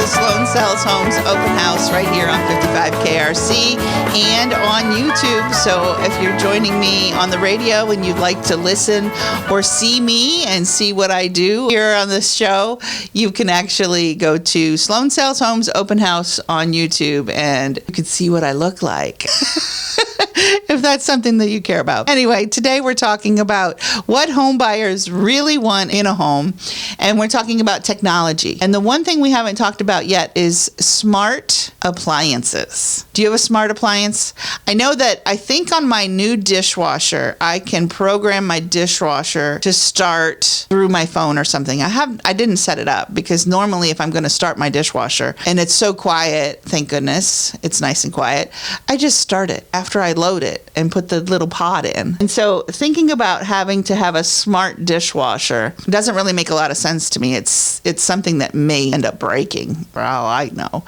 Sloan Sells Homes open house right here on 55 KRC and on YouTube. So if you're joining me on the radio and you'd like to listen or see me and see what I do here on this show, you can actually go to Sloan Sells Homes open house on YouTube and you can see what I look like. If that's something that you care about. Anyway, today we're talking about what home buyers really want in a home, and we're talking about technology. And the one thing we haven't talked about yet is smart appliances. Do you have a smart appliance? I know that I think on my new dishwasher, I can program my dishwasher to start through my phone or something. I didn't set it up because normally if I'm going to start my dishwasher and it's so quiet, thank goodness, it's nice and quiet, I just start it after I load it and put the little pod in. And so thinking about having to have a smart dishwasher doesn't really make a lot of sense to me. It's something that may end up breaking, for all I know.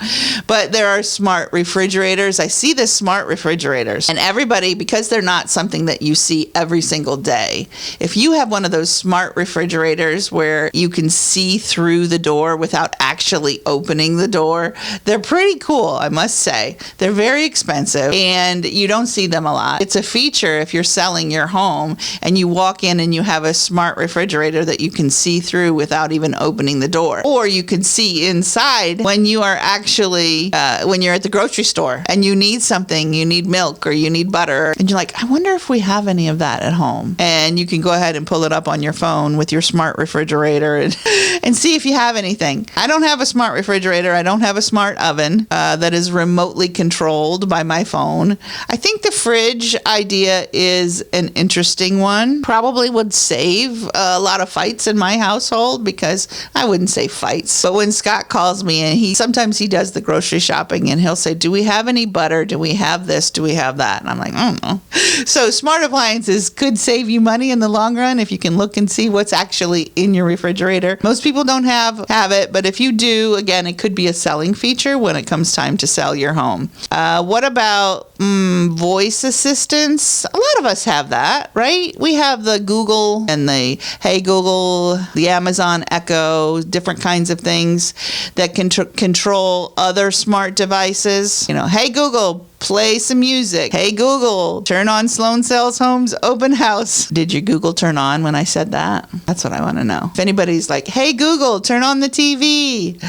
But there are smart refrigerators. I see the smart refrigerators. And everybody, because they're not something that you see every single day, if you have one of those smart refrigerators where you can see through the door without actually opening the door, they're pretty cool, I must say. They're very expensive and you don't see them a lot. It's a feature if you're selling your home and you walk in and you have a smart refrigerator that you can see through without even opening the door. Or you can see inside when you are actually, when you're at the grocery store and you need something, you need milk or you need butter, and you're like, I wonder if we have any of that at home. And you can go ahead and pull it up on your phone with your smart refrigerator and see if you have anything. I don't have a smart refrigerator. I don't have a smart oven that is remotely controlled by my phone. I think the fridge idea is an interesting one. Probably would save a lot of fights in my household, because I wouldn't say fights, but when Scott calls me and sometimes he does the grocery shopping and he'll say, do we have any butter? Do we have this? Do we have that? And I'm like, I don't know. So smart appliances could save you money in the long run if you can look and see what's actually in your refrigerator. Most people don't have it, but if you do, again, it could be a selling feature when it comes time to sell your home. What about voice assistants? A lot of us have that, right? We have the Google and the Hey Google, the Amazon Echo, different kinds of things that can control other smart devices. You know, hey Google, play some music. Hey Google, turn on Sloan Sells Homes open house. Did your Google turn on when I said that? That's what I want to know. If anybody's like, hey Google, turn on the TV.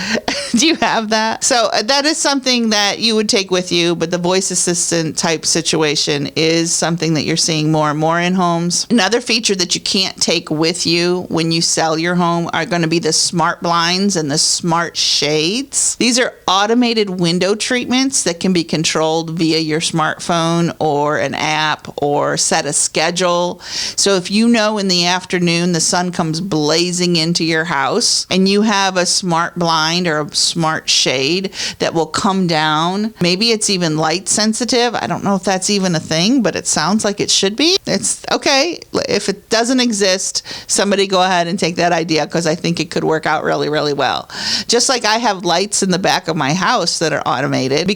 Do you have that? So that is something that you would take with you, but the voice assistant type situation is something that you're seeing more and more in homes. Another feature that you can't take with you when you sell your home are going to be the smart blinds and the smart shades. These are automated window treatments that can be controlled via your smartphone or an app, or set a schedule. So if you know in the afternoon the sun comes blazing into your house and you have a smart blind or a smart shade that will come down, maybe it's even light sensitive. I don't know if that's even a thing, but it sounds like it should be. It's okay. If it doesn't exist, somebody go ahead and take that idea, because I think it could work out really, really well. Just like I have lights in the back of my house that are automated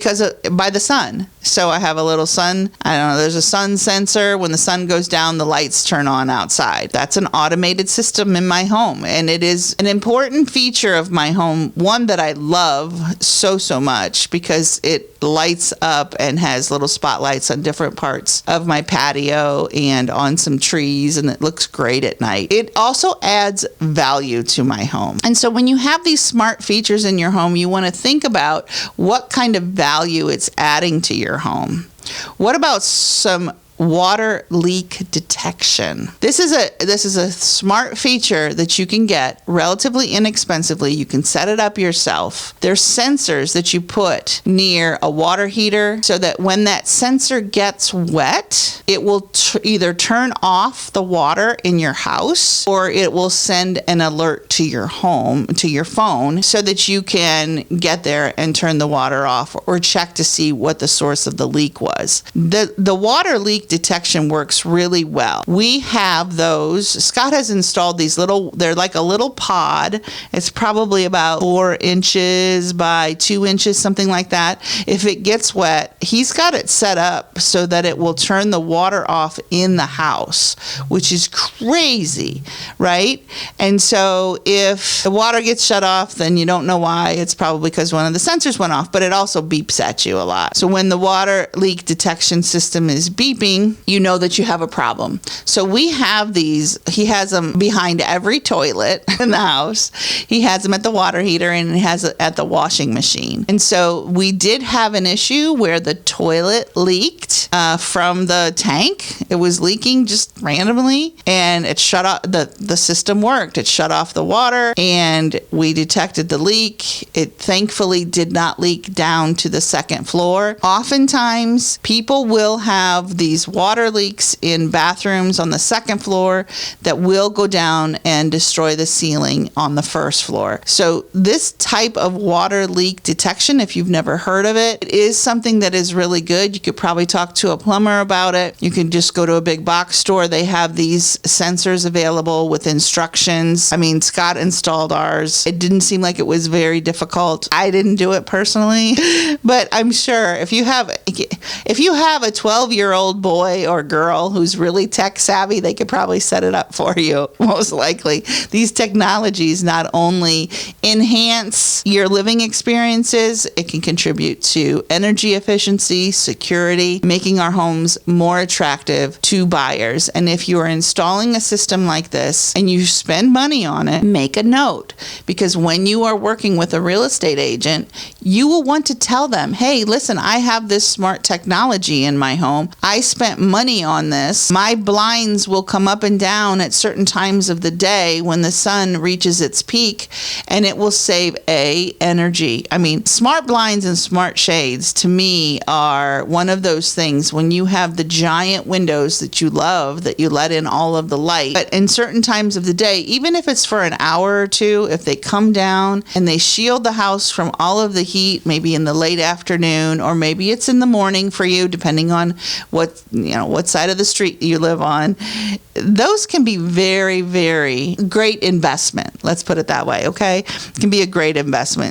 by the sun. So I have a little sun, there's a sun sensor. When the sun goes down, the lights turn on outside. That's an automated system in my home. And it is an important feature of my home, one that I love so much, because it lights up and has little spotlights on different parts of my patio and on some trees, and it looks great at night. It also adds value to my home. And so when you have these smart features in your home, you want to think about what kind of value it's adding to your home. What about some water leak detection? This is a smart feature that you can get relatively inexpensively. You can set it up yourself. There's sensors that you put near a water heater so that when that sensor gets wet, it will either turn off the water in your house, or it will send an alert to your home, to your phone, so that you can get there and turn the water off or check to see what the source of the leak was. The water leak leak detection works really well. We have those. Scott has installed these they're like a little pod. It's probably about 4 inches by 2 inches, something like that. If it gets wet, he's got it set up so that it will turn the water off in the house, which is crazy, right? And so if the water gets shut off, then you don't know why. It's probably because one of the sensors went off, but it also beeps at you a lot. So when the water leak detection system is beeping, you know that you have a problem. So we have these. He has them behind every toilet in the house. He has them at the water heater, and he has it at the washing machine. And so we did have an issue where the toilet leaked from the tank. It was leaking just randomly, and it shut off. The system worked. It shut off the water, and we detected the leak. It thankfully did not leak down to the second floor. Oftentimes, people will have these water leaks in bathrooms on the second floor that will go down and destroy the ceiling on the first floor. So this type of water leak detection, if you've never heard of it, it is something that is really good. You could probably talk to a plumber about it. You can just go to a big box store. They have these sensors available with instructions. I mean, Scott installed ours. It didn't seem like it was very difficult. I didn't do it personally, but I'm sure if you have a 12-year-old boy or girl who's really tech savvy, they could probably set it up for you, most likely. These technologies not only enhance your living experiences, it can contribute to energy efficiency, security, making our homes more attractive to buyers. And if you are installing a system like this and you spend money on it, make a note, because when you are working with a real estate agent, you will want to tell them, hey, listen, I have this smart technology in my home. I spent money on this. My blinds will come up and down at certain times of the day when the sun reaches its peak, and it will save energy. I mean, smart blinds and smart shades to me are one of those things when you have the giant windows that you love, that you let in all of the light. But in certain times of the day, even if it's for an hour or two, if they come down and they shield the house from all of the heat, maybe in the late afternoon, or maybe it's in the morning for you, depending on what side of the street you live on, those can be very, very great investment. Let's put it that way, okay? It can be a great investment.